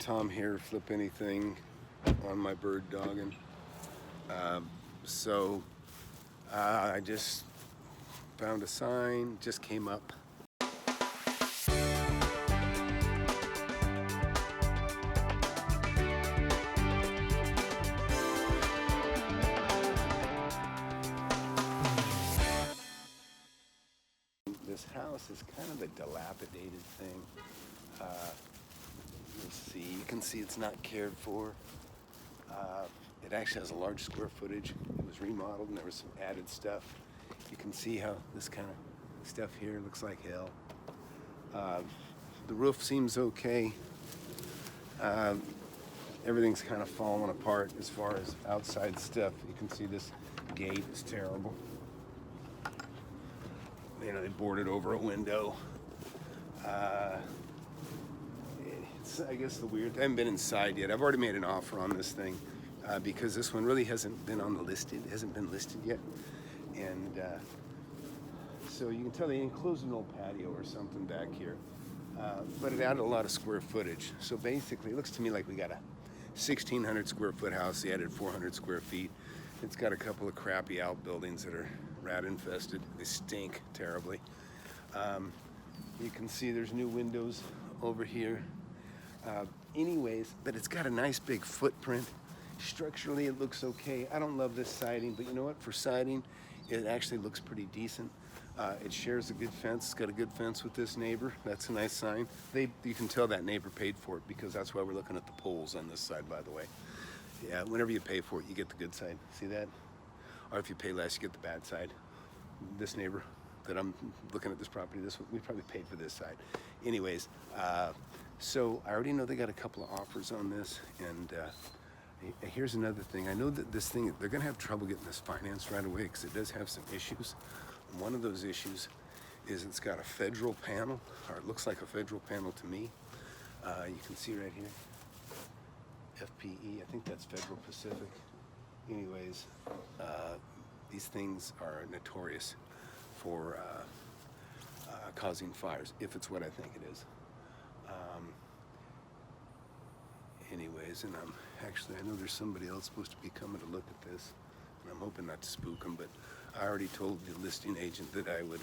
Tom here, Flip Anything on my bird dogging. I just found a sign, just came up. This house is kind of a dilapidated thing. You'll see, you can see it's not cared for. It actually has a large square footage. It was remodeled and there was some added stuff. You can see how this kind of stuff here looks like hell. The roof seems okay. Everything's kind of falling apart as far as outside stuff. You can see this gate is terrible. You know, they boarded over a window. It's, I guess, the weird. I haven't been inside yet. I've already made an offer on this thing because this one really hasn't been on the listed. It hasn't been listed yet, and so you can tell they enclosed an old patio or something back here, but it added a lot of square footage. So basically, it looks to me like we got a 1,600 square foot house. They added 400 square feet. It's got a couple of crappy outbuildings that are rat infested. They stink terribly. You can see there's new windows over here. Anyways, but it's got a nice big footprint. Structurally, it looks okay. I don't love this siding, but you know what? For siding, it actually looks pretty decent. It shares a good fence. It's got a good fence with this neighbor. That's a nice sign. You can tell that neighbor paid for it because that's why we're looking at the poles on this side, by the way. Yeah, whenever you pay for it, you get the good side. See that? Or if you pay less, you get the bad side. This neighbor that I'm looking at this property, this one, we probably paid for this side. Anyways, so I already know they got a couple of offers on this, and here's another thing. I know that this thing, they're gonna have trouble getting this financed right away because it does have some issues. And one of those issues is it's got a federal panel, or it looks like a federal panel to me. You can see right here, FPE, I think that's Federal Pacific. Anyways, these things are notorious for causing fires, if it's what I think it is. Anyways, and I know there's somebody else supposed to be coming to look at this, and I'm hoping not to spook them, but I already told the listing agent that I would,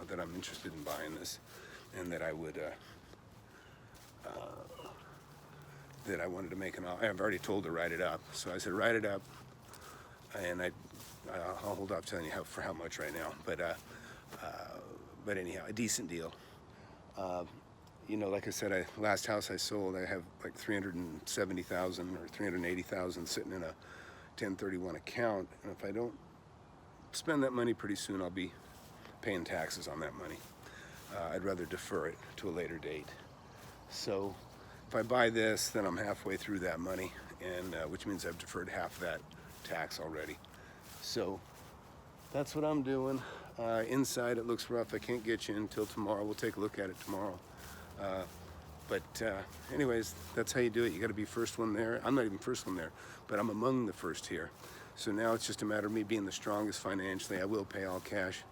that I'm interested in buying this, and that I would, that I wanted to make an offer. I've already told her to write it up, so I said write it up, and I'll hold off telling you for how much right now, but anyhow, a decent deal. You know, like I said, last house I sold, I have like $370,000 or $380,000 sitting in a 1031 account, and if I don't spend that money pretty soon, I'll be paying taxes on that money. I'd rather defer it to a later date. So if I buy this, then I'm halfway through that money, and which means I've deferred half that tax already. So that's what I'm doing. Inside it looks rough. I can't get you in until tomorrow. We'll take a look at it tomorrow. Anyways, that's how you do it. You got to be first one there. I'm not even first one there, but I'm among the first here. So now it's just a matter of me being the strongest financially. I will pay all cash,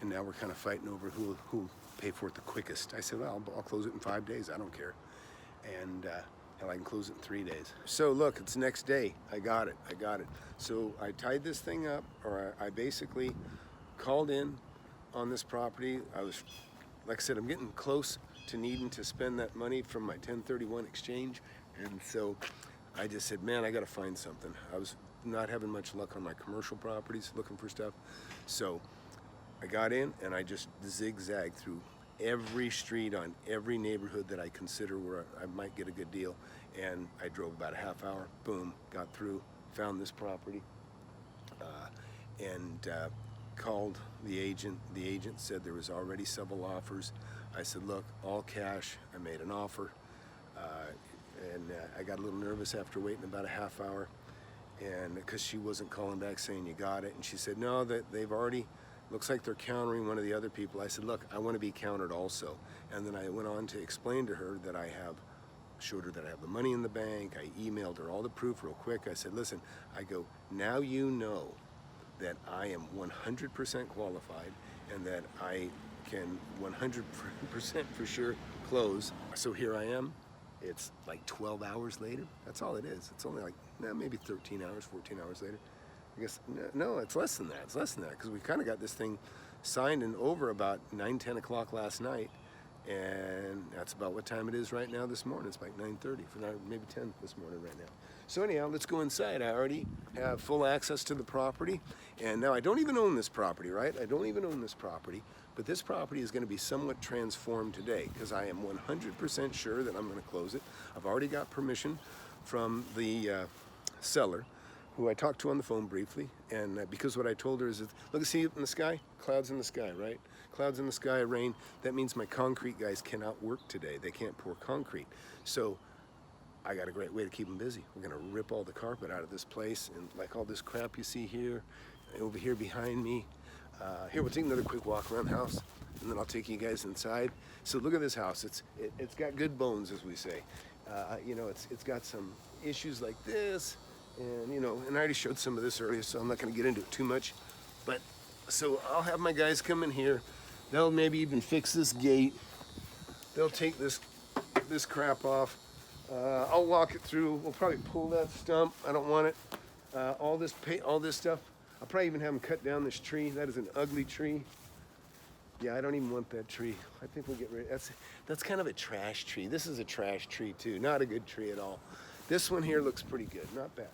and now we're kind of fighting over who will pay for it the quickest. I said, well, I'll close it in 5 days. I don't care. And hell, I can close it in 3 days. So look, it's the next day. I got it. So I tied this thing up, or I basically called in on this property. I was, like I said, I'm getting close to needing to spend that money from my 1031 exchange, and so I just said, man, I got to find something. I was not having much luck on my commercial properties looking for stuff, so I got in and I just zigzagged through every street on every neighborhood that I consider where I might get a good deal, and I drove about a half hour, boom, got through, found this property, and called the agent. The agent said there was already several offers. I said, look, all cash. I made an offer, and I got a little nervous after waiting about a half hour, and because she wasn't calling back saying you got it, and she said, no, that they've already, looks like they're countering one of the other people. I said, look, I want to be countered also. And then I went on to explain to her that showed her that I have the money in the bank. I emailed her all the proof real quick. I said, listen, I go, now you know that I am 100% qualified and that I can 100% for sure close. So here I am. it's like 12 hours later. That's all it is. It's only like maybe 13 hours, 14 hours later. I guess, no, it's less than that. It's less than that because we kind of got this thing signed and over about 9, 10 o'clock last night. And that's about what time it is right now this morning. It's like 9:30, maybe 10 this morning right now. So anyhow, let's go inside. I already have full access to the property. And now I don't even own this property, right? I don't even own this property. But this property is going to be somewhat transformed today because I am 100% sure that I'm going to close it. I've already got permission from the seller, who I talked to on the phone briefly, and because what I told her is, look, see it in the sky? Clouds in the sky, right? Clouds in the sky, rain. That means my concrete guys cannot work today. They can't pour concrete. So I got a great way to keep them busy. We're gonna rip all the carpet out of this place, and like all this crap you see here, over here behind me. Here, we'll take another quick walk around the house, and then I'll take you guys inside. So look at this house. It's got good bones, as we say. You know, it's got some issues like this. And, you know, and I already showed some of this earlier, so I'm not going to get into it too much. But, so I'll have my guys come in here. They'll maybe even fix this gate. They'll take this crap off. I'll walk it through. We'll probably pull that stump. I don't want it. All this stuff. I'll probably even have them cut down this tree. That is an ugly tree. Yeah, I don't even want that tree. I think we'll get rid of it. That's kind of a trash tree. This is a trash tree, too. Not a good tree at all. This one here looks pretty good. Not bad.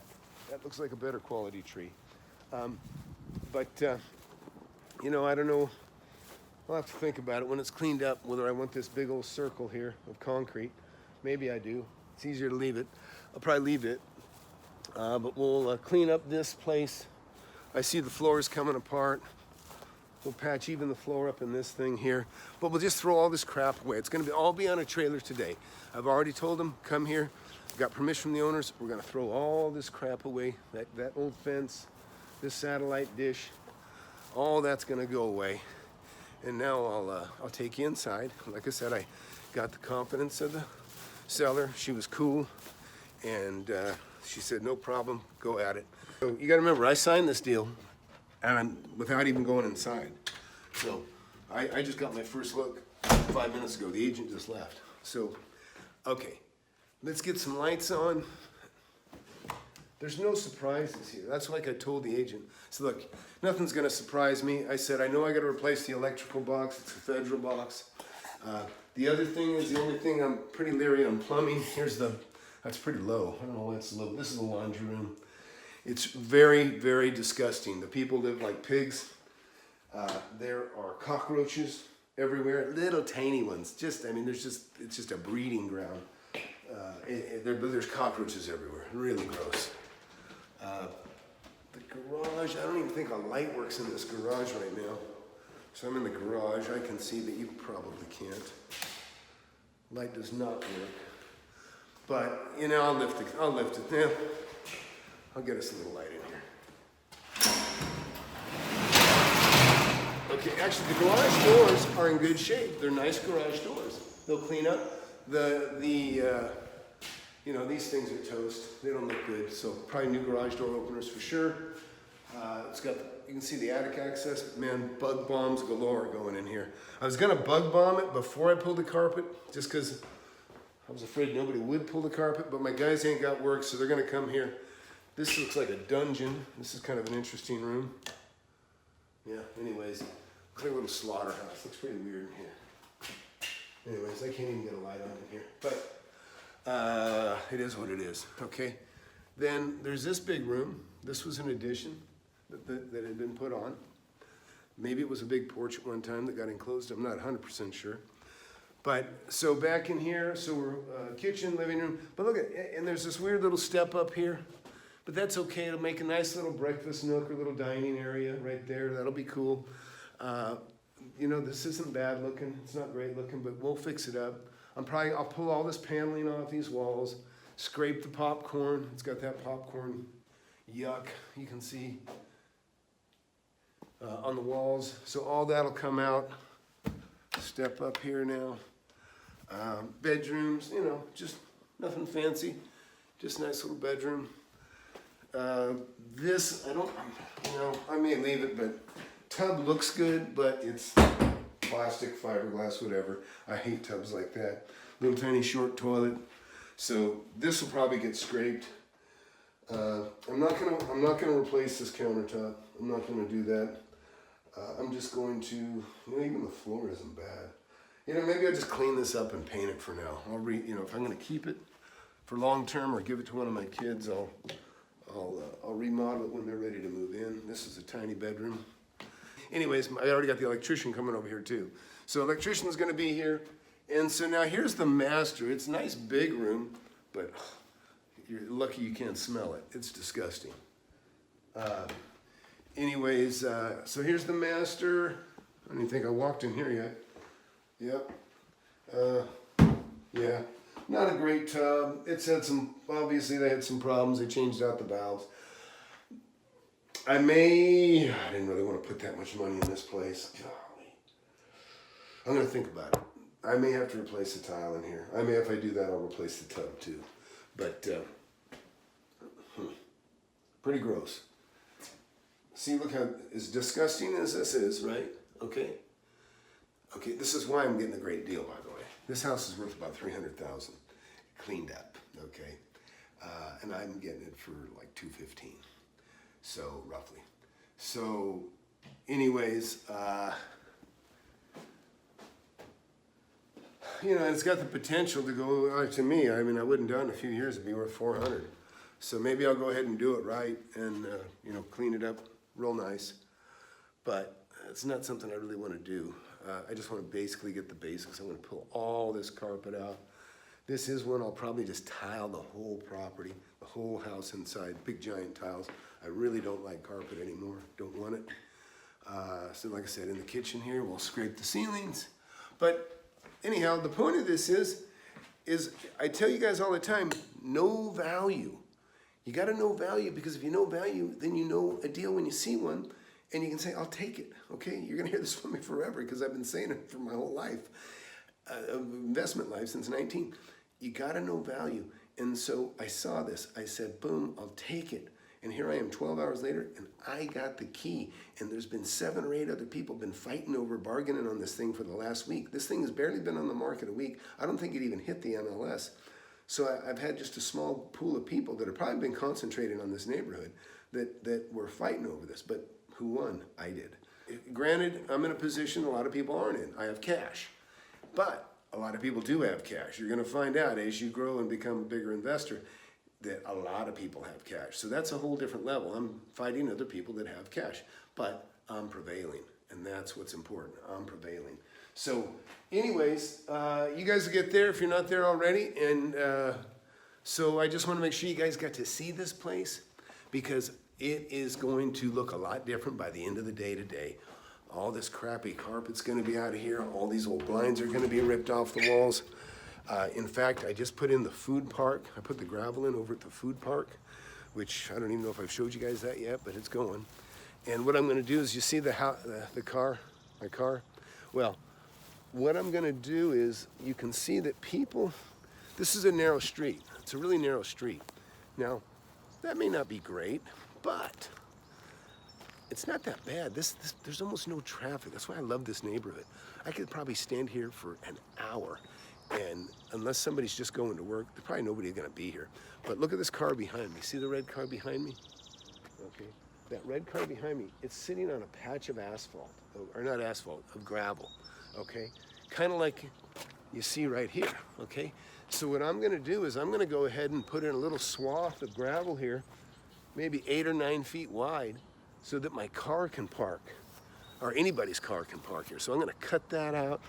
That looks like a better quality tree. You know, I don't know. I'll have to think about it when it's cleaned up, whether I want this big old circle here of concrete. Maybe I do. It's easier to leave it. I'll probably leave it. But we'll clean up this place. I see the floors coming apart. We'll patch even the floor up in this thing here. But we'll just throw all this crap away. It's going to all be on a trailer today. I've already told them, come here. Got permission from the owners. We're going to throw all this crap away. That old fence, this satellite dish, all that's going to go away. And now I'll take you inside. Like I said, I got the confidence of the seller. She was cool, and she said, no problem, go at it. So you got to remember, I signed this deal and without even going inside. So I just got my first look 5 minutes ago. The agent just left. So, okay. Let's get some lights on. There's no surprises here. That's like I told the agent. So look, nothing's gonna surprise me. I said, I know I gotta replace the electrical box. It's a federal box. The other thing is, the only thing I'm pretty leery on plumbing. That's pretty low. I don't know why it's low. This is the laundry room. It's very, very disgusting. The people live like pigs. There are cockroaches everywhere, little tiny ones. It's just a breeding ground. There's cockroaches everywhere. Really gross. The garage, I don't even think a light works in this garage right now. So I'm in the garage. I can see that you probably can't. Light does not work. But, you know, I'll lift it. Yeah. I'll get us a little light in here. Okay, actually the garage doors are in good shape. They're nice garage doors. They'll clean up. You know, these things are toast. They don't look good. So probably new garage door openers for sure. It's got, you can see the attic access. Man, bug bombs galore going in here. I was gonna bug bomb it before I pulled the carpet, just because I was afraid nobody would pull the carpet, but my guys ain't got work, so they're gonna come here. This looks like a dungeon. This is kind of an interesting room. Yeah, anyways, looks like a little slaughterhouse. Looks pretty weird in here. Anyways, I can't even get a light on in here, but it is what it is, okay? Then there's this big room. This was an addition that had been put on. Maybe it was a big porch at one time that got enclosed. I'm not 100% sure. But, so back in here, so we're kitchen, living room. But look at, and there's this weird little step up here. But that's okay. It'll make a nice little breakfast nook or little dining area right there. That'll be cool. You know, this isn't bad looking. It's not great looking, but we'll fix it up. I'll pull all this paneling off these walls, scrape the popcorn. It's got that popcorn yuck you can see on the walls. So all that'll come out. Step up here now. Bedrooms, you know, just nothing fancy. Just nice little bedroom. This, I may leave it, but tub looks good, but it's plastic, fiberglass, whatever. I hate tubs like that. Little tiny short toilet. So this will probably get scraped. I'm not gonna replace this countertop. I'm not gonna do that. I'm just going to, even the floor isn't bad. Maybe I'll just clean this up and paint it for now. If I'm gonna keep it for long term or give it to one of my kids, I'll remodel it when they're ready to move in. This is a tiny bedroom. Anyways, I already got the electrician coming over here too. So electrician's gonna be here. And so now here's the master. It's a nice big room, but you're lucky you can't smell it. It's disgusting. So here's the master. I don't even think I walked in here yet. Yep. Yeah, not a great tub. Obviously they had some problems. They changed out the valves. I didn't really want to put that much money in this place. Golly. I'm going to think about it. I may have to replace the tile in here. If I do that, I'll replace the tub too. But, pretty gross. See, look how as disgusting as this is, right? Okay, this is why I'm getting a great deal, by the way. This house is worth about $300,000, cleaned up, okay? And I'm getting it for like $215, so roughly. So, anyways, it's got the potential to go, to me, I wouldn't do it in a few years, it'd be worth 400. So maybe I'll go ahead and do it right and, clean it up real nice. But it's not something I really want to do. I just want to basically get the basics. I'm going to pull all this carpet out. This is one I'll probably just tile the whole property, the whole house inside, big giant tiles. I really don't like carpet anymore, don't want it. So like I said, in the kitchen here, we'll scrape the ceilings. But anyhow, the point of this is I tell you guys all the time, know value. You got to know value, because if you know value, then you know a deal when you see one, and you can say, I'll take it, okay? You're going to hear this from me forever, because I've been saying it for my whole life, investment life since 19. You got to know value. And so I saw this. I said, boom, I'll take it. And here I am 12 hours later, and I got the key. And there's been 7 or 8 other people been fighting over bargaining on this thing for the last week. This thing has barely been on the market a week. I don't think it even hit the MLS. So I've had just a small pool of people that have probably been concentrating on this neighborhood that were fighting over this. But who won? I did. Granted, I'm in a position a lot of people aren't in. I have cash. But a lot of people do have cash. You're going to find out as you grow and become a bigger investor that a lot of people have cash. So that's a whole different level. I'm fighting other people that have cash. But I'm prevailing. And that's what's important. I'm prevailing. So anyways, you guys will get there if you're not there already. And so I just want to make sure you guys got to see this place, because it is going to look a lot different by the end of the day today. All this crappy carpet's going to be out of here. All these old blinds are going to be ripped off the walls. In fact, I just put in the food park. I put the gravel in over at the food park, which I don't even know if I've showed you guys that yet, but it's going. And what I'm going to do is, you see my car? Well, what I'm going to do is, you can see that this is a narrow street. It's a really narrow street. Now, that may not be great, but it's not that bad. There's almost no traffic. That's why I love this neighborhood. I could probably stand here for an hour, and unless somebody's just going to work, there's probably nobody going to be here. But look at this car behind me. See the red car behind me? Okay. That red car behind me, it's sitting on a patch of asphalt, or not asphalt, of gravel, okay? Kind of like you see right here, okay? So what I'm gonna do is I'm gonna go ahead and put in a little swath of gravel here, maybe 8 or 9 feet wide, so that my car can park, or anybody's car can park here. So I'm gonna cut that out,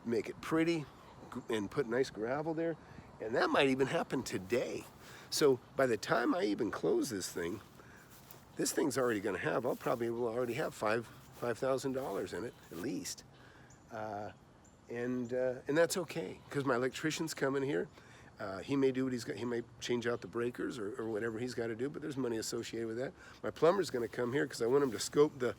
make it pretty, and put nice gravel there, and that might even happen today. So by the time I even close this thing's already gonna have, I'll probably will already have $5,000 in it, at least. And that's okay, because my electrician's coming here. He may do what he's got. He may change out the breakers or whatever he's got to do, but there's money associated with that. My plumber's going to come here because I want him to scope the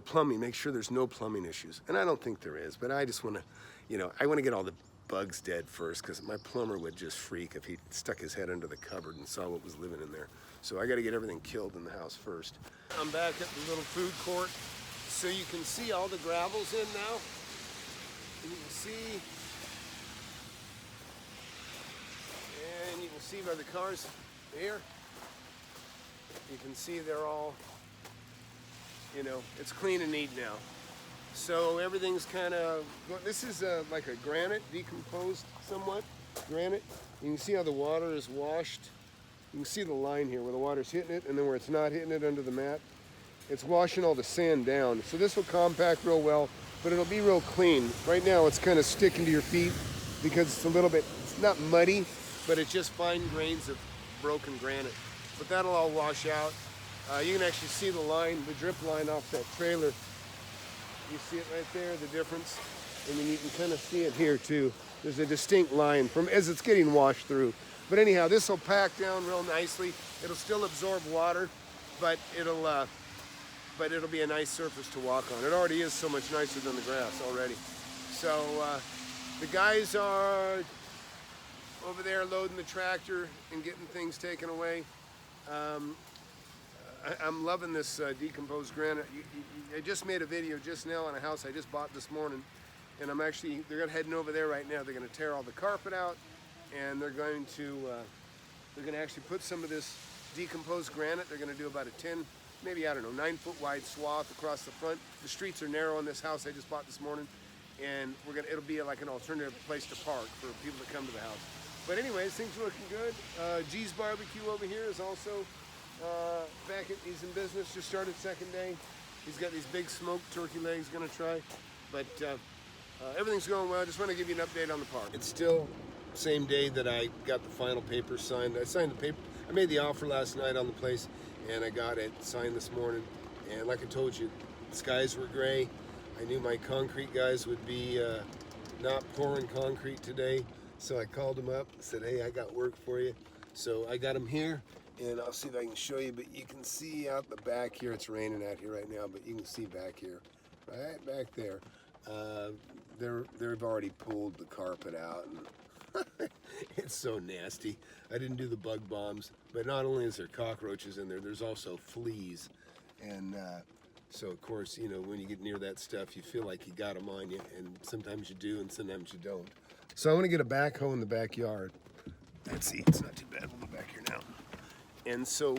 plumbing, make sure there's no plumbing issues. And I don't think there is, but I just want to, I want to get all the bugs dead first, because my plumber would just freak if he stuck his head under the cupboard and saw what was living in there. So I got to get everything killed in the house first. I'm back at the little food court. So you can see all the gravel's in now. And you can see see by the cars here, you can see they're all, you know, it's clean and neat now. So everything's kind of, this is like a granite, decomposed somewhat, granite. You can see how the water is washed. You can see the line here where the water's hitting it, and then where it's not hitting it under the mat. It's washing all the sand down. So this will compact real well, but it'll be real clean. Right now it's kind of sticking to your feet because it's a little bit, it's not muddy, but it's just fine grains of broken granite. But that'll all wash out. You can actually see the line, the drip line off that trailer. You see it right there, the difference? And then you can kind of see it here too. There's a distinct line from as it's getting washed through. But anyhow, this will pack down real nicely. It'll still absorb water, but it'll be a nice surface to walk on. It already is so much nicer than the grass already. So the guys are over there loading the tractor and getting things taken away. I'm loving this decomposed granite. I just made a video just now on a house I just bought this morning, and they're heading over there right now. They're going to tear all the carpet out, and they're going to actually put some of this decomposed granite. They're going to do about a 10, maybe, I don't know, 9-foot wide swath across the front. The streets are narrow in this house I just bought this morning, and it'll be like an alternative place to park for people that come to the house. But anyways, things are looking good. G's Barbecue over here is also he's in business, just started second day. He's got these big smoked turkey legs gonna try. But everything's going well. I just want to give you an update on the park. It's still same day that I got the final papers signed. I signed the paper. I made the offer last night on the place, and I got it signed this morning. And like I told you, the skies were gray. I knew my concrete guys would be not pouring concrete today. So I called them up and said, hey, I got work for you. So I got them here. And I'll see if I can show you, but you can see out the back here, it's raining out here right now, but you can see back here, right back there, they've already pulled the carpet out, and it's so nasty. I didn't do the bug bombs, but not only is there cockroaches in there, there's also fleas, and so of course, you know, when you get near that stuff, you feel like you got them on you, and sometimes you do, and sometimes you don't. So I want to get a backhoe in the backyard. Let's see, it's not too bad, we'll go back here now. And so,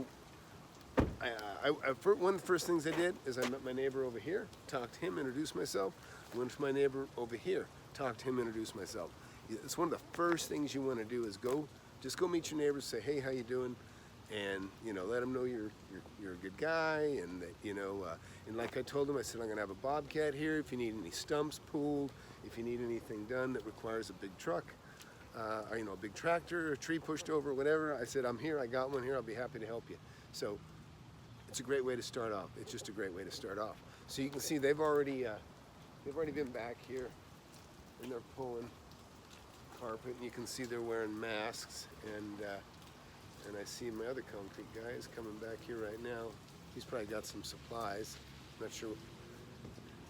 one of the first things I did is I met my neighbor over here, talked to him, introduced myself. Went to my neighbor over here, talked to him, introduced myself. It's one of the first things you want to do is just go meet your neighbors, say, hey, how you doing? And, you know, let them know you're a good guy. And, that, you know, and like I told him, I said, I'm going to have a Bobcat here if you need any stumps pulled, if you need anything done that requires a big truck. Or, you know, a big tractor, a tree pushed over, whatever. I said, I'm here, I got one here, I'll be happy to help you. So it's a great way to start off. It's just a great way to start off. So you can see they've already been back here, and they're pulling carpet, and you can see they're wearing masks, and I see my other concrete guy is coming back here right now. He's probably got some supplies. I'm not sure,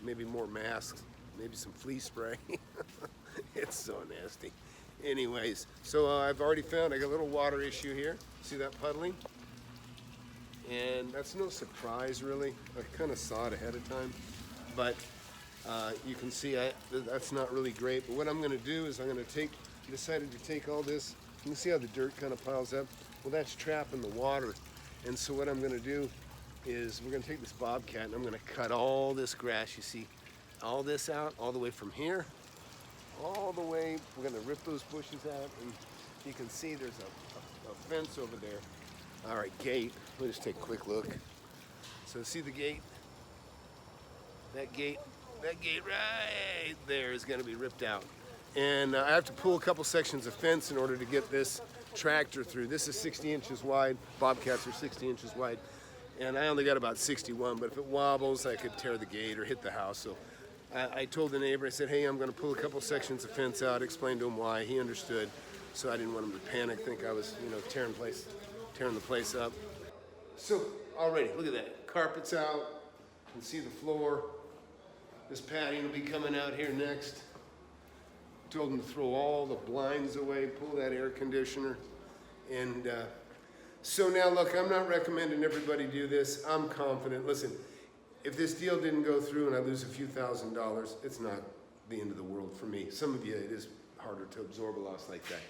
maybe more masks, maybe some flea spray. It's so nasty. Anyways, so I've already found I got a little water issue here. See that puddling? And that's no surprise really. I kind of saw it ahead of time, but you can see that's not really great. But what I'm going to do is decided to take all this. You can see how the dirt kind of piles up. Well, that's trapping the water. And so what I'm going to do is we're going to take this Bobcat and I'm going to cut all this grass. You see all this out, all the way from here, all the way. We're going to rip those bushes out, and you can see there's a fence over there. All right, gate. We'll just take a quick look. So see the gate? That gate right there is going to be ripped out. And I have to pull a couple sections of fence in order to get this tractor through. This is 60 inches wide. Bobcats are 60 inches wide. And I only got about 61, but if it wobbles, I could tear the gate or hit the house. So I told the neighbor, I said, hey, I'm going to pull a couple sections of fence out, explained to him why. He understood, so I didn't want him to panic, think I was, you know, tearing the place up. So already, look at that. Carpet's out. You can see the floor. This padding will be coming out here next. Told him to throw all the blinds away, pull that air conditioner. And so now, look, I'm not recommending everybody do this. I'm confident. Listen, if this deal didn't go through and I lose a few $1,000s, it's not the end of the world for me. Some of you, it is harder to absorb a loss like that.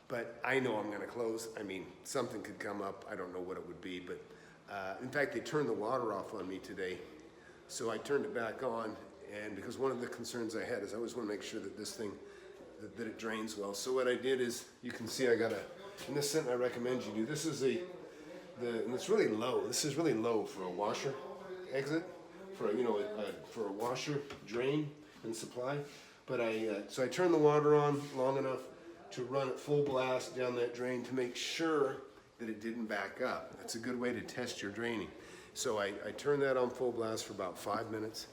but I know I'm gonna close. I mean, something could come up, I don't know what it would be, but in fact, they turned the water off on me today. So I turned it back on, and because one of the concerns I had is I always wanna make sure that this thing, that it drains well. So what I did is, you can see I got and this is something I recommend you do. This is and it's really low. This is really low for a washer exit, for for a washer drain and supply. But so I turned the water on long enough to run at full blast down that drain to make sure that it didn't back up. That's a good way to test your draining. So I turned that on full blast for about 5 minutes,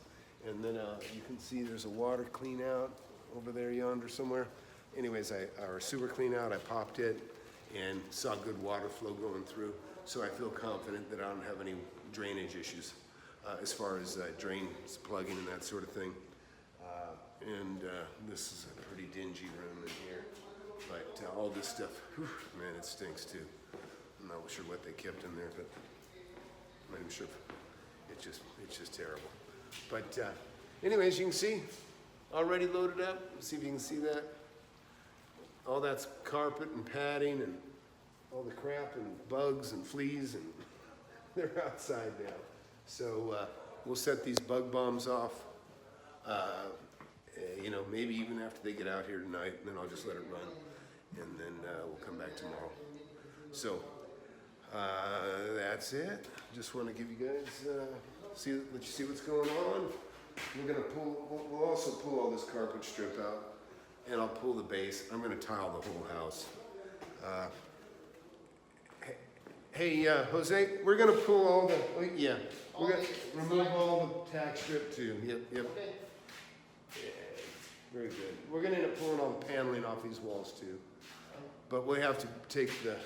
and then you can see there's a water clean out over there yonder somewhere. Anyways, our sewer clean out, I popped it and saw good water flow going through. So I feel confident that I don't have any drainage issues as far as drains plugging and that sort of thing. This is a pretty dingy room in here. But all this stuff, whew, man, it stinks too. I'm not sure what they kept in there, but I'm not even sure. It's just terrible. But anyways, you can see, already loaded up. See if you can see that. All that's carpet and padding and all the crap and bugs and fleas, and they're outside now. So we'll set these bug bombs off, maybe even after they get out here tonight, and then I'll just let it run, and then we'll come back tomorrow. So that's it. Just want to give you guys, let you see what's going on. We'll also pull all this carpet strip out, and I'll pull the base. I'm going to tile the whole house. Hey, Jose, we're going to pull all the, we're going to remove all the tack strip too. Yep. Okay. Yeah, very good. We're going to end up pulling all the paneling off these walls too. But we have to take the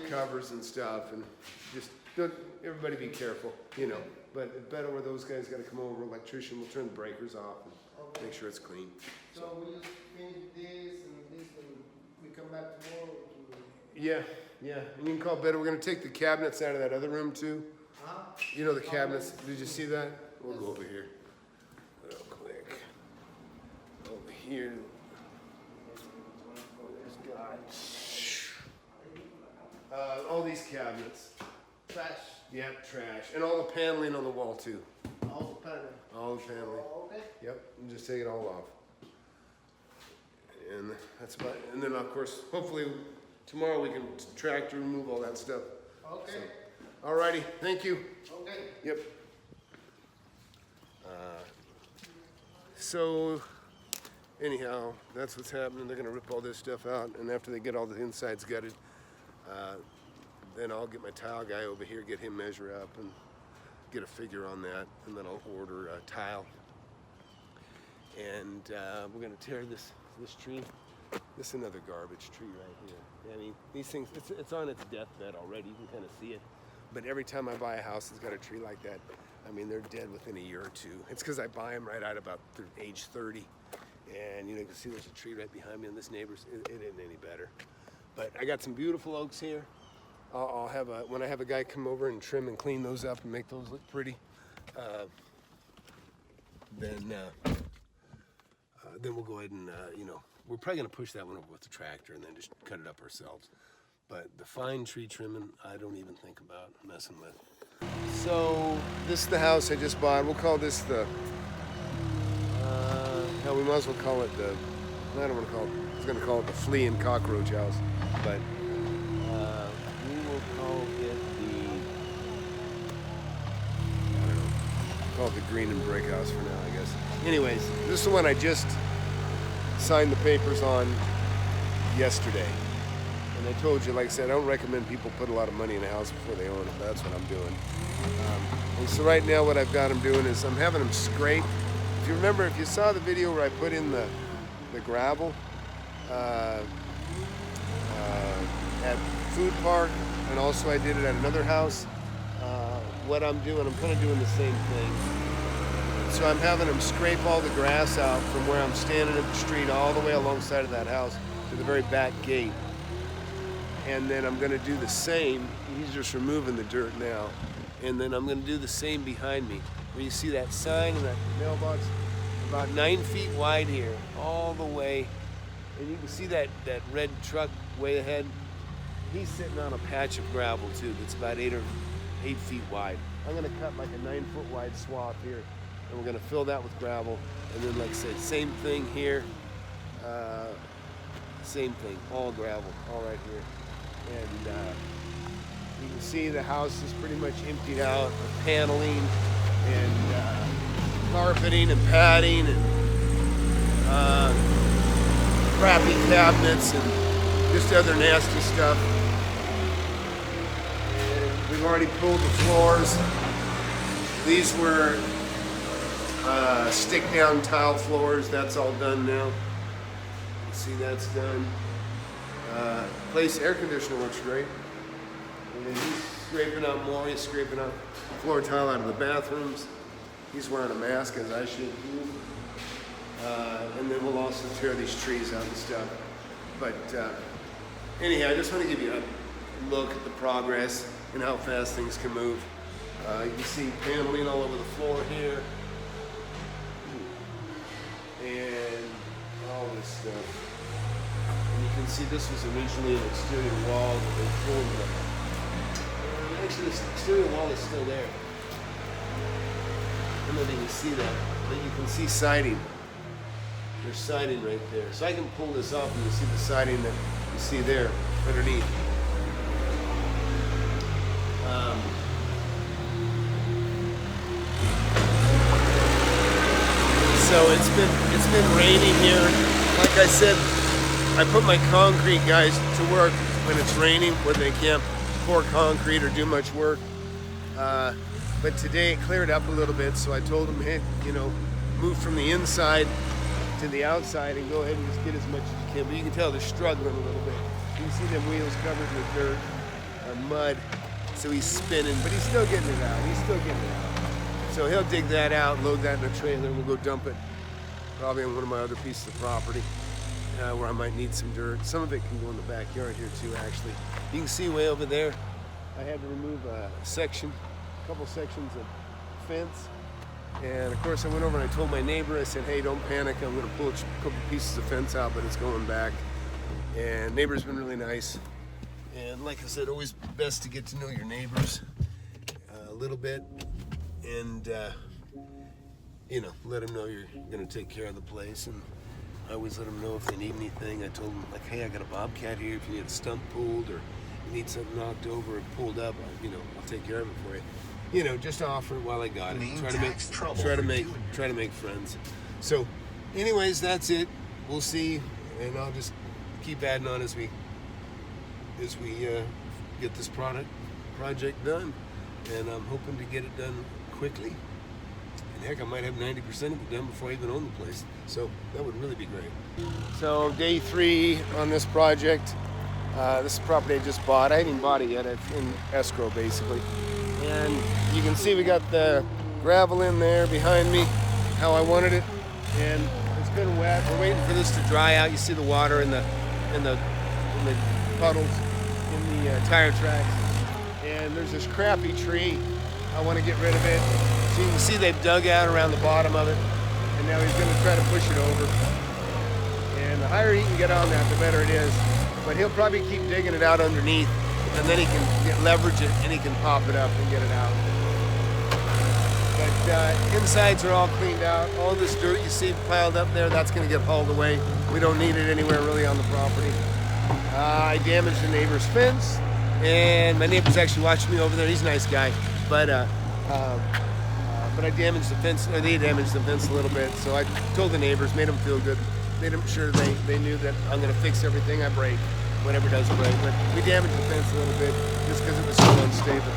covers and stuff, and just, everybody be careful, But better where those guys got to come over, electrician, we'll turn the breakers off and make sure it's clean. So we just finish this, and we come back tomorrow to... Yeah, and you can call better. We're going to take the cabinets out of that other room too. The cabinets, did you see that? We'll go over here real quick. Over here. All these cabinets. Trash. Yep, trash. And all the paneling on the wall too. All the paneling. All the paneling. Okay. Yep, and just take it all off. And that's about it. And then of course, hopefully tomorrow we can tractor remove all that stuff. Okay. So, alrighty, thank you. Okay. Yep. So anyhow, that's what's happening. They're gonna rip all this stuff out, and after they get all the insides gutted, then I'll get my tile guy over here, get him measure up and get a figure on that, and then I'll order a tile. And we're gonna tear this tree. This is another garbage tree right here. I mean, these things, it's on its deathbed already. You can kind of see it. But every time I buy a house that's got a tree like that, I mean, they're dead within a year or two. It's because I buy them right out about age 30. And you can see there's a tree right behind me, and this neighbor's, it isn't any better. But I got some beautiful oaks here. I'll have when I have a guy come over and trim and clean those up and make those look pretty, then we'll go ahead and, we're probably going to push that one over with the tractor and then just cut it up ourselves. But the fine tree trimming, I don't even think about messing with. So this is the house I just bought. We'll call this the, hell, we might as well call it the, I don't want to call it, I was going to call it the flea and cockroach house. But we will call it the, I don't know, call it the green and brick house for now, I guess. Anyways, this is the one I just signed the papers on yesterday. And I told you, like I said, I don't recommend people put a lot of money in a house before they own it, but that's what I'm doing. And so right now what I've got them doing is I'm having them scrape. If you remember, if you saw the video where I put in the gravel at Food Park, and also I did it at another house, what I'm doing, I'm kind of doing the same thing. So I'm having them scrape all the grass out from where I'm standing at the street all the way alongside of that house to the very back gate. And then I'm gonna do the same. He's just removing the dirt now. And then I'm gonna do the same behind me. Where you see that sign and that mailbox, about 9 feet wide here, all the way And you can see that red truck way ahead. He's sitting on a patch of gravel too that's about 8 feet wide. I'm gonna cut like a 9-foot wide swath here, and we're gonna fill that with gravel. And then, like I said, same thing here. Same thing, all gravel, all right here. And you can see the house is pretty much emptied out of paneling and carpeting and padding and crappy cabinets and just other nasty stuff. And we've already pulled the floors. These were stick down tile floors. That's all done now. See, that's done. Place air conditioner works great. And then he's scraping out more. He's scraping out floor tile out of the bathrooms. He's wearing a mask, as I should do. And then we'll also tear these trees out and stuff. But anyhow, I just want to give you a look at the progress and how fast things can move. You can see paneling all over the floor here. And all this stuff. And you can see this was originally an exterior wall that they pulled. Actually, this exterior wall is still there. I don't know if you can see that, but you can see siding. There's siding right there. So I can pull this off and you see the siding that you see there underneath. So it's been raining here. Like I said, I put my concrete guys to work when it's raining, where they can't pour concrete or do much work. But today it cleared up a little bit, so I told them, hey, move from the inside to the outside and go ahead and just get as much as you can. But you can tell they're struggling a little bit. You can see them wheels covered with dirt or mud. So he's spinning, but he's still getting it out. So he'll dig that out, load that in a trailer, and we'll go dump it probably on one of my other pieces of property where I might need some dirt. Some of it can go in the backyard here too, actually. You can see way over there, I had to remove a couple sections of fence. And of course I went over and I told my neighbor, I said, hey, don't panic, I'm gonna pull a couple pieces of fence out, but it's going back. And neighbor's been really nice. And like I said, always best to get to know your neighbors a little bit and let them know you're gonna take care of the place. And I always let them know if they need anything. I told them, like, hey, I got a bobcat here, if you need a stump pulled or you need something knocked over or pulled up, I'll take care of it for you. Just offer it while I got it. Try to make friends. So anyways, that's it. We'll see, and I'll just keep adding on as we get this project done. And I'm hoping to get it done quickly. And heck, I might have 90% of it done before I even own the place. So that would really be great. So day 3 on this project. This is property I just bought. I haven't even bought it yet. It's in escrow, basically. And you can see we got the gravel in there behind me, how I wanted it. And it's been wet. We're waiting for this to dry out. You see the water in the puddles in the tire tracks. And there's this crappy tree. I want to get rid of it. So you can see they've dug out around the bottom of it. And now he's going to try to push it over. And the higher he can get on that, the better it is. But he'll probably keep digging it out underneath, and then he can leverage it and he can pop it up and get it out. But insides are all cleaned out. All this dirt you see piled up there, that's going to get hauled away. We don't need it anywhere really on the property. I damaged the neighbor's fence, and my neighbor's actually watching me over there. He's a nice guy, but I damaged the fence, or they damaged the fence a little bit. So I told the neighbors, made them feel good. Made them sure they knew that I'm going to fix everything I break, whatever does break. But we damaged the fence a little bit just because it was so unstable.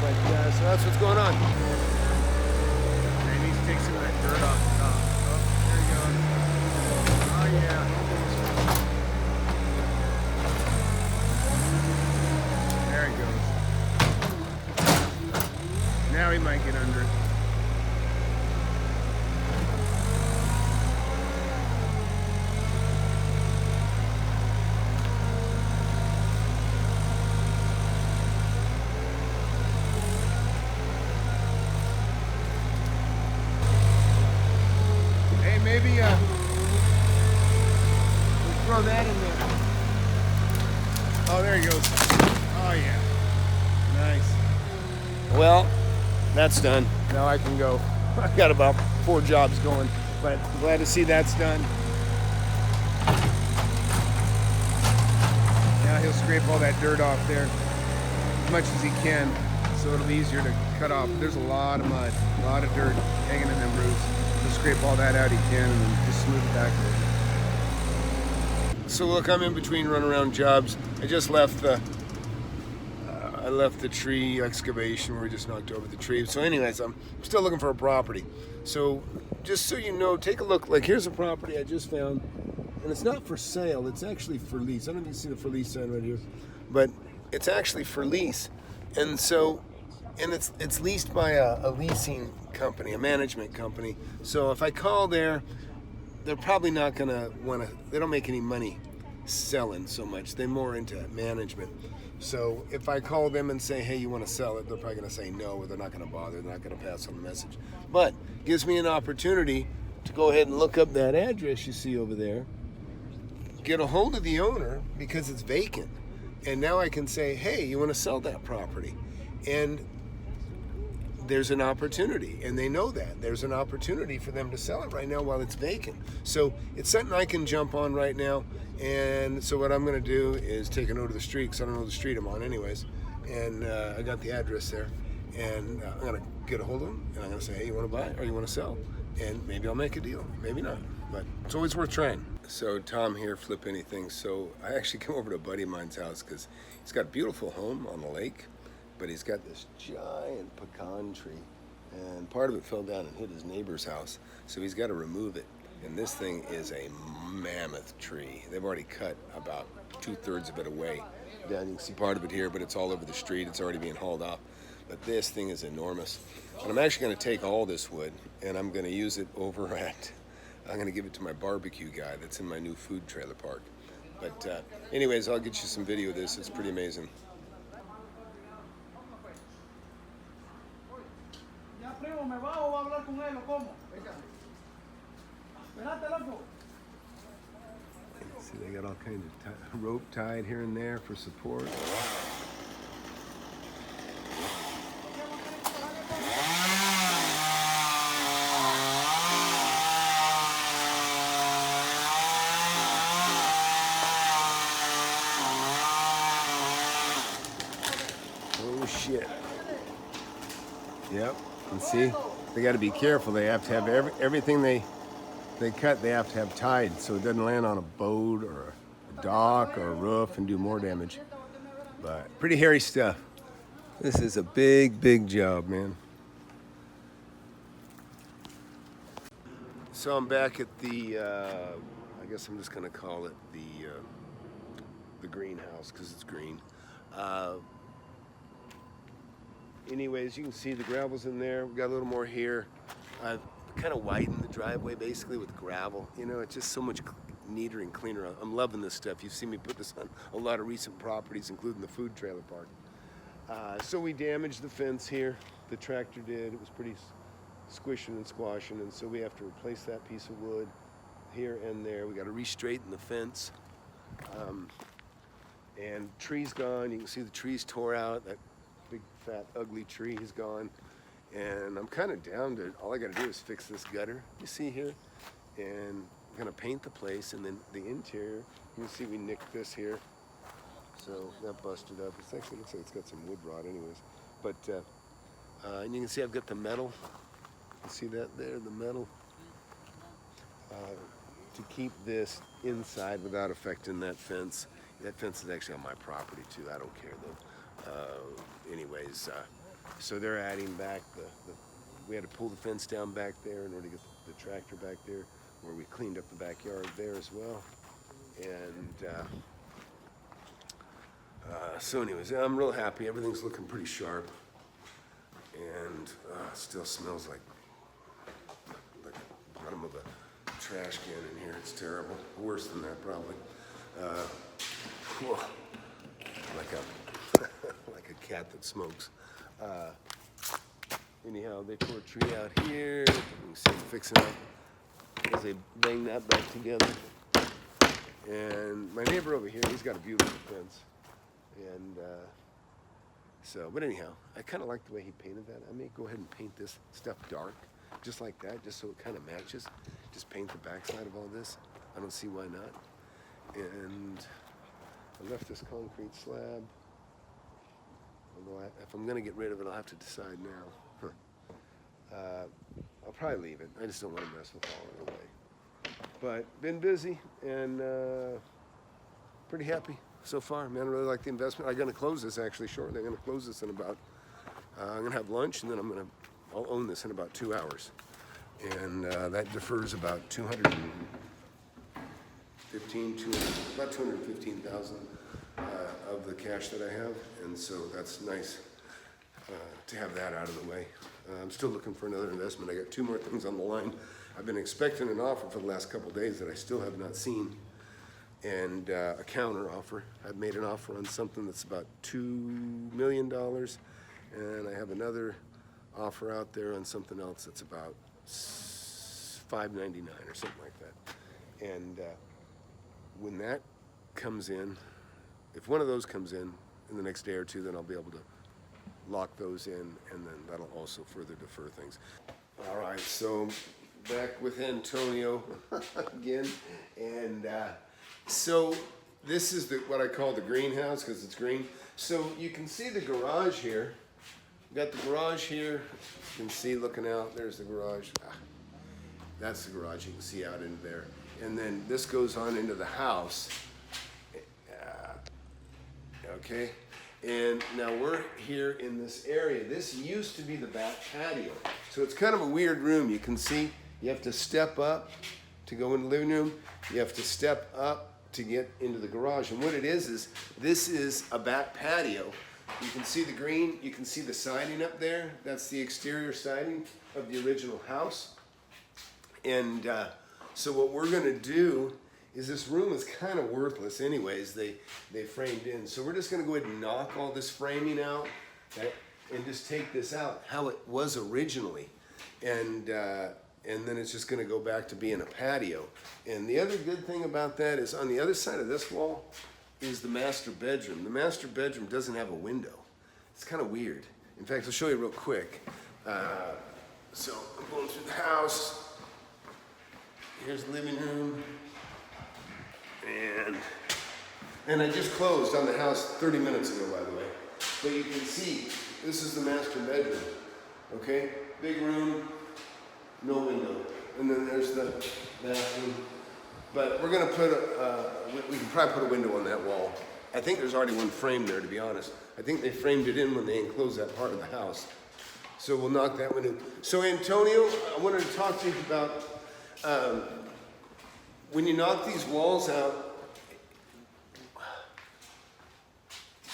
But so that's what's going on. And he's taking some of that dirt off the top. Oh, there he goes. Oh yeah. There he goes. Now he might get under it. Maybe we Oh, there he goes. Oh, yeah. Nice. Well, that's done. Now I can go. I've got about 4 jobs going, but I'm glad to see that's done. Now he'll scrape all that dirt off there as much as he can, so it'll be easier to cut off. There's a lot of mud, a lot of dirt hanging in them roofs. He'll scrape all that out he can and then just smooth it back over. So look, I'm in between runaround jobs. I just left the tree excavation where we just knocked over the tree. So anyways, I'm still looking for a property. So just so you know, take a look. Like, here's a property I just found, and it's not for sale. It's actually for lease. I don't know if you see the for lease sign right here, but it's actually for lease. And so, and it's leased by a leasing company, a management company. So if I call there, they're probably not gonna wanna, they don't make any money selling so much. They're more into management. So if I call them and say, hey, you want to sell it, they're probably going to say no, or they're not going to bother. They're not going to pass on the message. But it gives me an opportunity to go ahead and look up that address you see over there, get a hold of the owner because it's vacant. And now I can say, hey, you want to sell that property? And there's an opportunity, and they know that. There's an opportunity for them to sell it right now while it's vacant. So it's something I can jump on right now. And so what I'm going to do is take a note of the street, because I don't know the street I'm on anyways. And I got the address there. And I'm going to get a hold of them, and I'm going to say, hey, you want to buy or you want to sell? And maybe I'll make a deal, maybe not. But it's always worth trying. So Tom here, Flip Anything. So I actually came over to a buddy of mine's house because he's got a beautiful home on the lake, but he's got this giant pecan tree, and part of it fell down and hit his neighbor's house. So he's got to remove it. And this thing is a mammoth tree. They've already cut about 2/3 of it away. Down, you can see part of it here, but it's all over the street. It's already being hauled off. But this thing is enormous. And I'm actually going to take all this wood, and I'm going to use it over at, I'm going to give it to my barbecue guy that's in my new food trailer park. But anyways, I'll get you some video of this. It's pretty amazing. See, they got all kinds of rope tied here and there for support. Oh shit. Yep. And see, they got to be careful. They have to have everything they cut, they have to have tied so it doesn't land on a boat or a dock or a roof and do more damage. But pretty hairy stuff. This is a big job, man. So I'm back at the, I guess I'm just gonna call it the greenhouse because it's green. Anyways, you can see the gravel's in there. We got a little more here. I've kind of widened the driveway basically with gravel. You know, it's just so much neater and cleaner. I'm loving this stuff. You've seen me put this on a lot of recent properties, including the food trailer park. So we damaged the fence here. The tractor did. It was pretty squishing and squashing, and so we have to replace that piece of wood here and there. We got to re-straighten the fence. And tree's gone. You can see the tree's tore out. That big, fat, ugly tree is gone. And I'm kind of down to, all I got to do is fix this gutter you see here. And I'm going to paint the place, and then the interior, you can see we nicked this here. So that busted up. It actually looks like it's got some wood rot anyways. But, and you can see I've got the metal. You see that there, the metal? To keep this inside without affecting that fence. That fence is actually on my property too. I don't care though. Anyways, so they're adding back we had to pull the fence down back there in order to get the tractor back there, where we cleaned up the backyard there as well. And so anyways, I'm real happy. Everything's looking pretty sharp. And it still smells like the bottom of a trash can in here. It's terrible. Worse than that probably. Like a cat that smokes. Anyhow, they tore a tree out here. You can see them fixing up as they bang that back together. And my neighbor over here, he's got a beautiful fence. And but anyhow, I kind of like the way he painted that. I may go ahead and paint this stuff dark, just like that, just so it kind of matches. Just paint the backside of all this. I don't see why not. And I left this concrete slab. Although if I'm going to get rid of it, I'll have to decide now. I'll probably leave it. I just don't want to mess with all of the way. But been busy and pretty happy so far. Man, I really like the investment. I'm going to close this actually shortly. I'm going to close this in about, I'm going to have lunch and then I'll own this in about 2 hours. And that defers about about 215,000 of the cash that I have. And so that's nice to have that out of the way. I'm still looking for another investment. I got 2 more things on the line. I've been expecting an offer for the last couple of days that I still have not seen. And a counter offer. I've made an offer on something that's about $2 million. And I have another offer out there on something else that's about $5.99 or something like that. And when that comes in, if one of those comes in the next day or two, then I'll be able to lock those in, and then that'll also further defer things. All right, so back with Antonio again, and so this is what I call the greenhouse because it's green. So you can see the garage here. We've got the garage here. You can see looking out. There's the garage. That's the garage. You can see out into there. And then this goes on into the house. Okay. And now we're here in this area. This used to be the back patio. So it's kind of a weird room. You can see you have to step up to go in the living room. You have to step up to get into the garage. And what it is this is a back patio. You can see the green, you can see the siding up there. That's the exterior siding of the original house. And so what we're gonna do is this room is kind of worthless anyways. They framed in. So we're just gonna go ahead and knock all this framing out, okay, and just take this out how it was originally. And then it's just gonna go back to being a patio. And the other good thing about that is on the other side of this wall is the master bedroom. The master bedroom doesn't have a window. It's kind of weird. In fact, I'll show you real quick. So I'm going through the house. Here's the living room. And I just closed on the house 30 minutes ago, by the way. But you can see, this is the master bedroom. Okay? Big room, no window. And then there's the bathroom. But we're gonna put we can probably put a window on that wall. I think there's already one framed there, to be honest. I think they framed it in when they enclosed that part of the house. So we'll knock that one in. So Antonio, I wanted to talk to you about when you knock these walls out,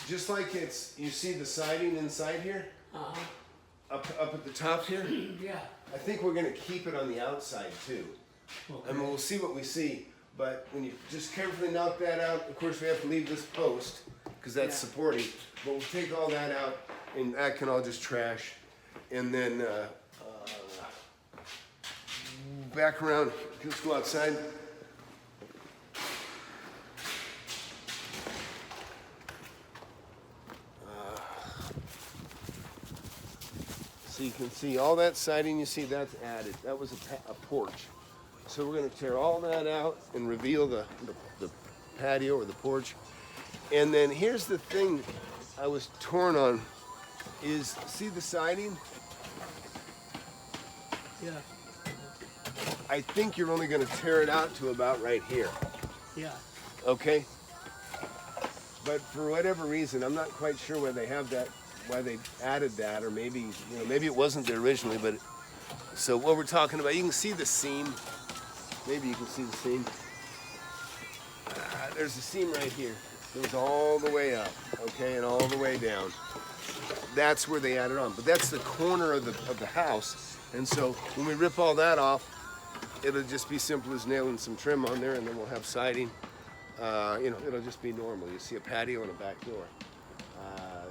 just like you see the siding inside here, up at the top here. Yeah. I think we're gonna keep it on the outside too. Okay. I mean, we'll see what we see, but when you just carefully knock that out, of course we have to leave this post because that's supporting, but we'll take all that out and that can all just trash. And then back around, let's go outside. So you can see all that siding, you see that's added. That was a porch. So we're gonna tear all that out and reveal the patio or the porch. And then here's the thing I was torn on is, see the siding? Yeah. I think you're only gonna tear it out to about right here, Yeah. okay? But for whatever reason, I'm not quite sure why they have that, why they added that, or maybe, you know, maybe it wasn't there originally, but so what we're talking about, you can see the seam. Maybe you can see the seam. There's a seam right here. It goes all the way up, okay, and all the way down. That's where they added on, but that's the corner of the house. And so when we rip all that off, it'll just be simple as nailing some trim on there, and then we'll have siding. You know, it'll just be normal. You see a patio and a back door.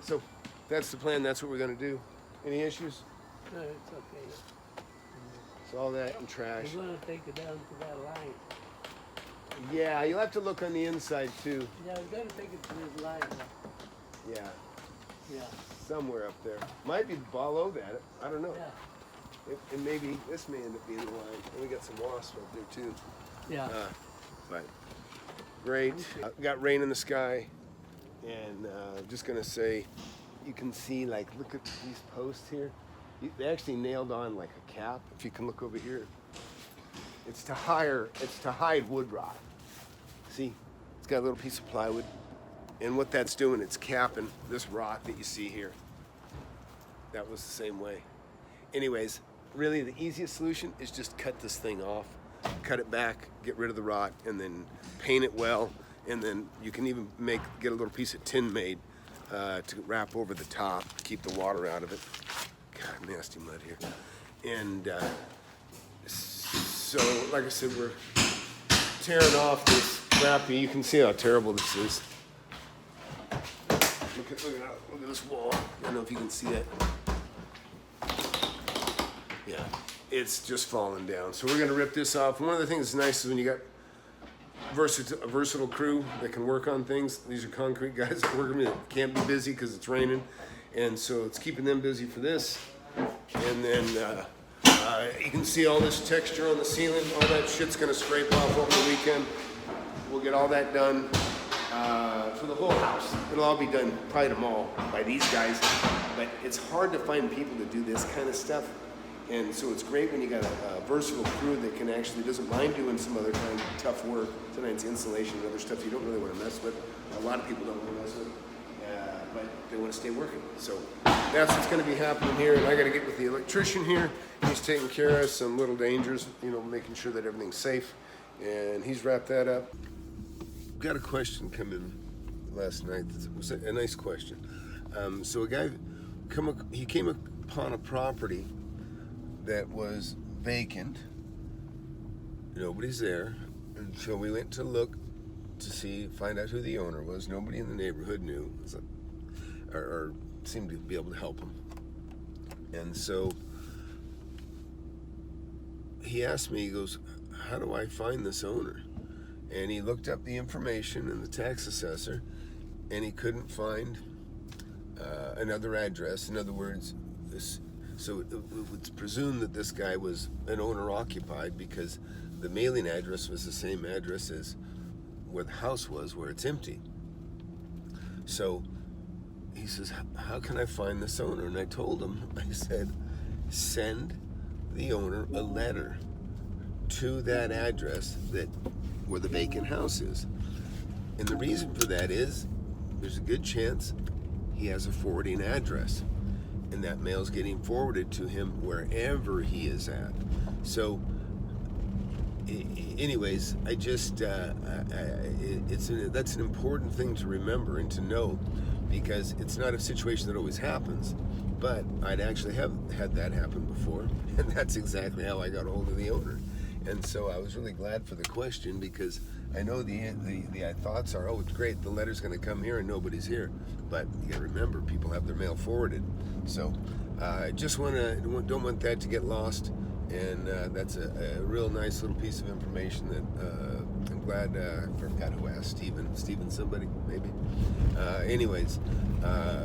So that's the plan. That's what we're gonna do. Any issues? No, it's okay. So all that and trash. We're gonna take it down to that line. Yeah, you'll have to look on the inside too. Yeah, we're gonna take it to this line. Yeah, Yeah. somewhere up there. Might be below that. I don't know. Yeah. And maybe this may end up being the line. And we got some wasps up there too. Yeah. But great. Got rain in the sky, and just gonna say, you can see, like, look at these posts here. They actually nailed on like a cap. If you can look over here, it's to hide wood rot. See, it's got a little piece of plywood, and what that's doing, it's capping this rot that you see here. That was the same way. Anyways, really the easiest solution is just cut this thing off, cut it back, get rid of the rot, and then paint it well, and then you can even get a little piece of tin made to wrap over the top, keep the water out of it. God, nasty mud here. And so, like I said, we're tearing off this crappy. You can see how terrible this is. Look at this wall. I don't know if you can see it. Yeah, it's just falling down. So we're gonna rip this off. And one of the things that's nice is when you got a versatile crew that can work on things. These are concrete guys that work with me that can't be busy because it's raining. And so it's keeping them busy for this. And then you can see all this texture on the ceiling. All that shit's gonna scrape off over the weekend. We'll get all that done for the whole house. It'll all be done probably tomorrow by these guys. But it's hard to find people to do this kind of stuff. And so it's great when you got a versatile crew that can actually doesn't mind doing some other kind of tough work. Sometimes insulation and other stuff you don't really want to mess with. A lot of people don't want to mess with, but they want to stay working. So that's what's going to be happening here. And I got to get with the electrician here. He's taking care of some little dangers, making sure that everything's safe. And he's wrapped that up. Got a question come in last night. It was a nice question. So a guy came upon a property that was vacant. Nobody's there. And so we went to look to find out who the owner was. Nobody in the neighborhood knew, or seemed to be able to help him. And so he asked me, he goes, how do I find this owner? And he looked up the information in the tax assessor, and he couldn't find another address. In other words, so it's presumed that this guy was an owner-occupied because the mailing address was the same address as where the house was, where it's empty. So he says, how can I find this owner? And I told him, I said, send the owner a letter to that address where the vacant house is. And the reason for that is there's a good chance he has a forwarding address, and that mail's getting forwarded to him wherever he is at. So anyways, I just that's an important thing to remember and to know, because it's not a situation that always happens, but I'd actually have had that happen before, and that's exactly how I got a hold of the owner. And so I was really glad for the question, because I know the thoughts are, oh, it's great, the letter's going to come here and nobody's here. But you got to remember, people have their mail forwarded. So I just don't want that to get lost. And that's a real nice little piece of information that I'm glad, I forgot who asked, Steven somebody, maybe. Anyways,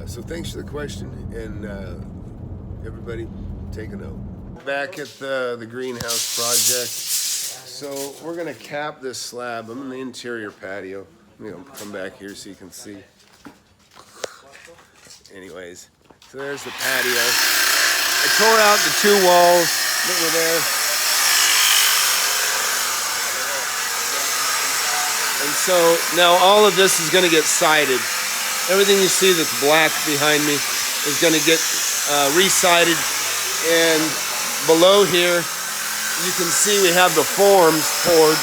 so thanks for the question, and everybody take a note. Back at the greenhouse project. So we're gonna cap this slab. I'm in the interior patio. I'm gonna come back here so you can see. Anyways, so there's the patio. I tore out the 2 walls that were there. And so now all of this is gonna get sided. Everything you see that's black behind me is gonna get re-sided. And below here, you can see we have the forms poured,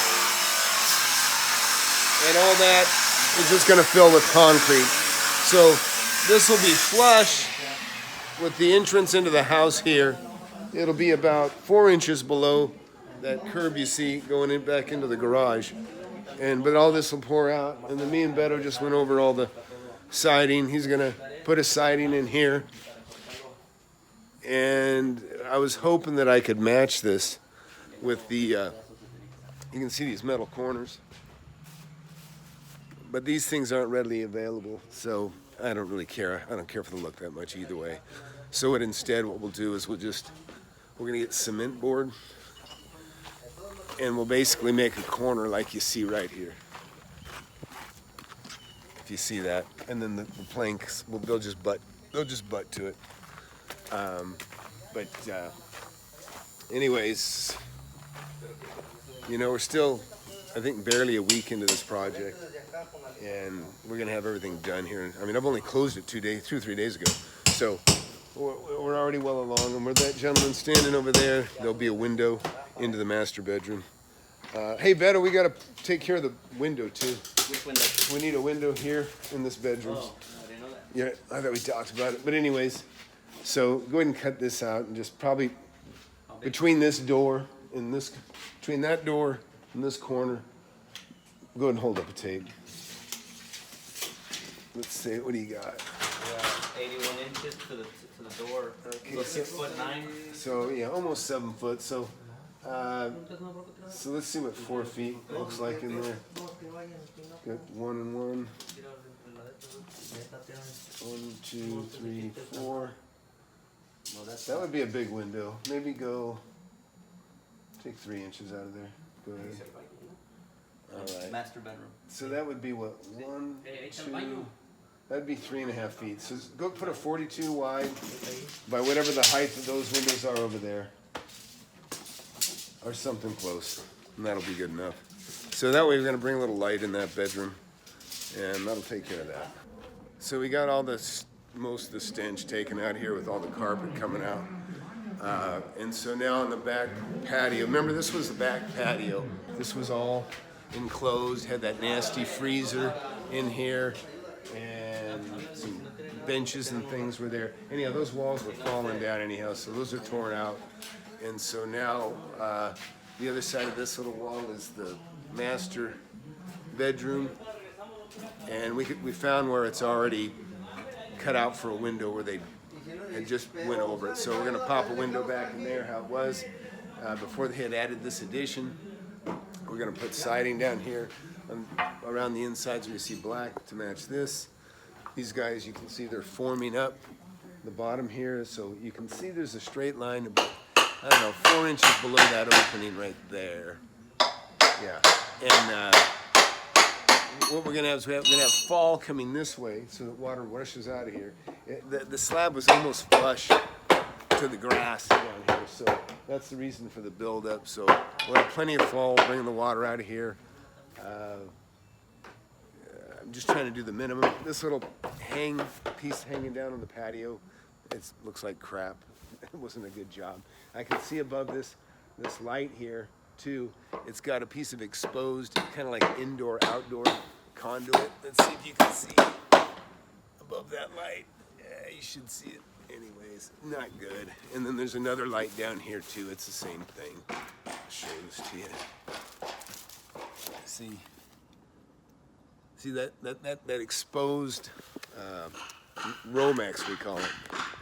and all that is just going to fill with concrete. So this will be flush with the entrance into the house here. It'll be about 4 inches below that curb you see going back into the garage. But all this will pour out, and then me and Beto just went over all the siding. He's going to put a siding in here. And I was hoping that I could match this with the, you can see these metal corners. but these things aren't readily available, so I don't really care. I don't care for the look that much either way. So what we'll do is we're gonna get cement board, and we'll basically make a corner like you see right here. If you see that, and then the planks, they'll just butt to it. Anyways, we're still, I think, barely a week into this project, and we're gonna have everything done here. I mean, I've only closed it 2 or 3 days ago, so we're already well along. And where that gentleman standing over there, there'll be a window into the master bedroom. Hey, Beto, we gotta take care of the window too. Which window? We need a window here in this bedroom. Oh, I didn't know that. Yeah, I thought we talked about it. But anyways, so go ahead and cut this out and just probably between this door and this, between that door and this corner, go ahead and hold up a tape. Let's see, what do you got? 81 inches to the door. Okay, So 6'9". So yeah, almost 7 foot. So let's see what 4 feet looks like in there. Got 1 and 1. 1, 2, 3, 4. That would be a big window. Maybe take 3 inches out of there. Go ahead. All right. Master bedroom. So that would be what? 1, 2. That'd be 3.5 feet. So go put a 42 wide by whatever the height of those windows are over there, or something close, and that'll be good enough. So that way we're gonna bring a little light in that bedroom, and that'll take care of that. So we got all this, most of the stench taken out here with all the carpet coming out. And so now in the back patio, remember this was the back patio. This was all enclosed, had that nasty freezer in here, and some benches and things were there. Anyhow, those walls were falling down anyhow, so those are torn out. And so now the other side of this little wall is the master bedroom. And we found where it's already cut out for a window where they had just went over it. So we're gonna pop a window back in there how it was before they had added this addition. We're gonna put siding down here around the insides where you see black to match this. These guys, you can see they're forming up the bottom here. So you can see there's a straight line about, I don't know, 4 inches below that opening right there. Yeah, and what we're gonna have is we're gonna have fall coming this way, so that water rushes out of here. The slab was almost flush to the grass down here, so that's the reason for the buildup. So we'll have plenty of fall bringing the water out of here. I'm just trying to do the minimum. This little piece hanging down on the patio, it looks like crap. It wasn't a good job. I can see above this light here too. It's got a piece of exposed, kind of like indoor-outdoor conduit. Let's see if you can see above that light. Yeah, you should see it. Anyways, not good. And then there's another light down here too. It's the same thing. I'll show this to you. See that exposed Romex, we call it.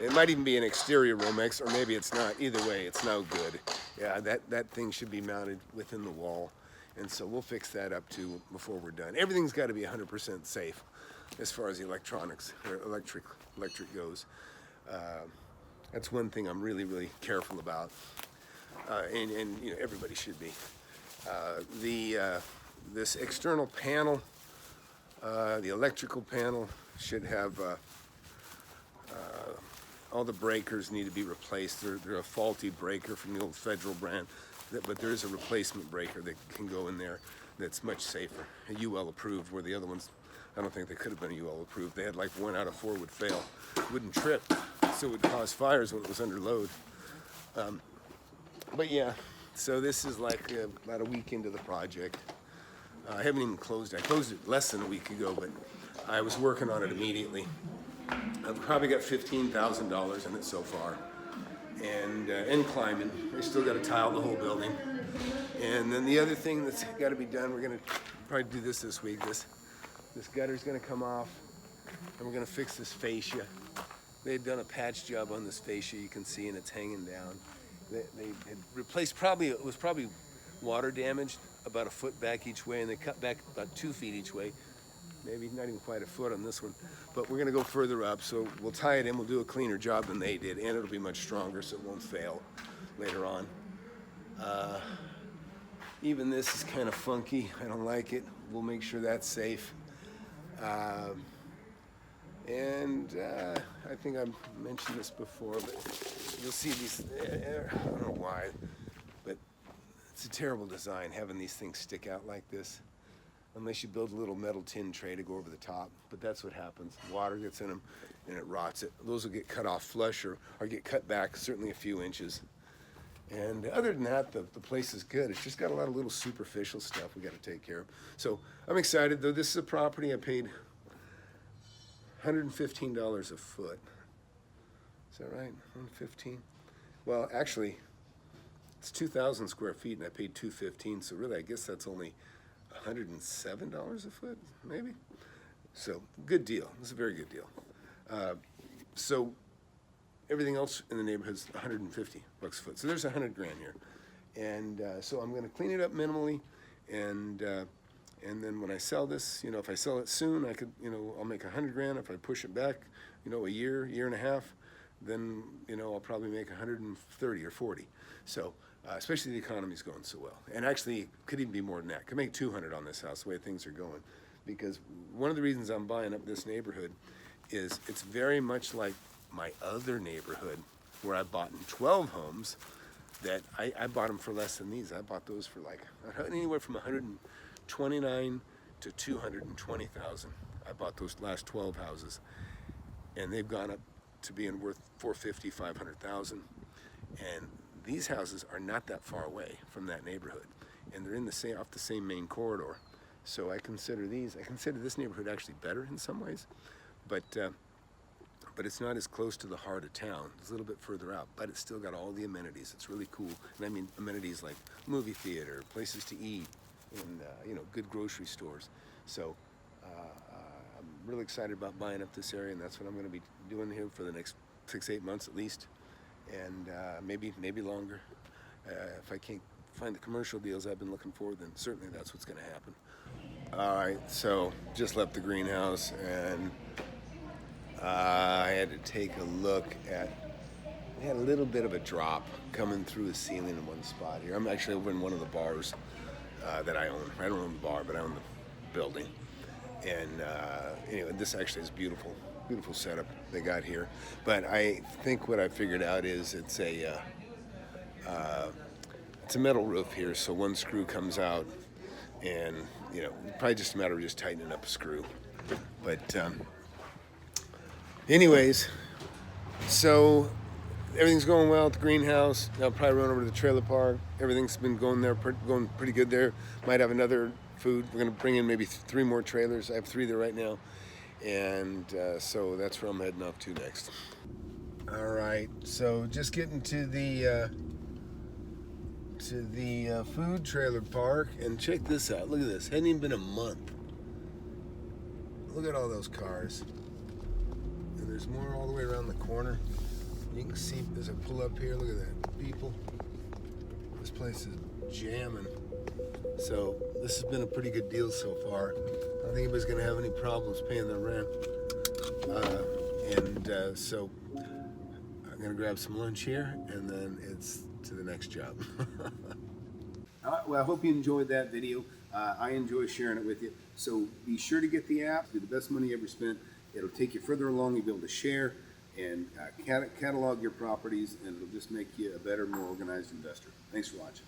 It might even be an exterior Romex, or maybe it's not. Either way, it's no good. Yeah, that thing should be mounted within the wall, and so we'll fix that up too before we're done. Everything's got to be 100% safe as far as the electronics or electric goes. That's one thing I'm really careful about, and everybody should be. This external panel, the electrical panel, should have all the breakers need to be replaced. They're a faulty breaker from the old Federal brand, but there is a replacement breaker that can go in there that's much safer, a UL approved, where the other ones, I don't think they could have been UL approved. They had like 1 out of 4 would fail, wouldn't trip, so it would cause fires when it was under load. But yeah, so this is like about a week into the project. I haven't even closed it. I closed it less than a week ago, but I was working on it immediately. I've probably got $15,000 in it so far, and climbing. I still got to tile the whole building. And then the other thing that's got to be done, we're gonna probably do this week. This gutter's gonna come off, and we're gonna fix this fascia. They had done a patch job on this fascia, you can see, and it's hanging down. They had replaced, it was probably water damaged about a foot back each way, and they cut back about 2 feet each way. maybe not even quite a foot on this one, but we're gonna go further up, so we'll tie it in, we'll do a cleaner job than they did, and it'll be much stronger, so it won't fail later on. Even this is kind of funky, I don't like it. We'll make sure that's safe. I think I've mentioned this before, but you'll see these, I don't know why, but it's a terrible design having these things stick out like this, unless you build a little metal tin tray to go over the top, but that's what happens. Water gets in them and it rots it. Those will get cut off flush or get cut back certainly a few inches. And other than that, the place is good. It's just got a lot of little superficial stuff we got to take care of. So I'm excited, though. This is a property I paid $115 a foot. Is that right? 115? Well, actually, it's 2,000 square feet, and I paid $215. So really, I guess that's only $107 a foot, maybe. So good deal. It's a very good deal. So everything else in the neighborhood is $150 a foot. So there's $100 grand here, and so I'm going to clean it up minimally, and then when I sell this, you know, if I sell it soon, I could, you know, I'll make $100 grand. If I push it back, you know, a year and a half, then, you know, I'll probably make 130 or 40. So especially the economy's going so well, and actually could even be more than that. Could make 200 on this house the way things are going, because one of the reasons I'm buying up this neighborhood is it's very much like my other neighborhood where I bought in 12 homes that I bought them for less than these. I bought those for like anywhere from 129 to 220,000. I bought those last 12 houses, and they've gone up to being worth 450, 500,000. And these houses are not that far away from that neighborhood, and they're in the same off the same main corridor. So I consider this neighborhood actually better in some ways, but it's not as close to the heart of town. It's a little bit further out, but it's still got all the amenities. It's really cool, and I mean amenities like movie theater, places to eat, and you know, good grocery stores. So I'm really excited about buying up this area, and that's what I'm going to be doing here for the next 6-8 months at least, and maybe longer. If I can't find the commercial deals I've been looking for, then certainly that's what's going to happen. All right, so just left the greenhouse, and I had to take a look at, we had a little bit of a drop coming through the ceiling in one spot here. I'm actually over in one of the bars that I own. I don't own the bar, but I own the building. And anyway, this actually is beautiful setup they got here. But I think what I figured out is it's a metal roof here, so one screw comes out, and you know, probably just a matter of just tightening up a screw. But anyways, so everything's going well at the greenhouse. I'll probably run over to the trailer park. Everything's been going there, going pretty good there. Might have another food. We're gonna bring in maybe 3 more trailers. I have 3 there right now, and so that's where I'm heading off to next. All right, so just getting to the food trailer park, and check this out. Look at this. Hadn't even been a month. Look at all those cars. And there's more all the way around the corner. You can see as I pull up here, look at that, people. This place is jamming. So this has been a pretty good deal so far. I don't think anybody's gonna have any problems paying their rent. So I'm gonna grab some lunch here, and then it's to the next job. Well, I hope you enjoyed that video. I enjoy sharing it with you. So be sure to get the app. Be the best money you ever spent. It'll take you further along. You'll be able to share and catalog your properties, and it'll just make you a better, more organized investor. Thanks for watching.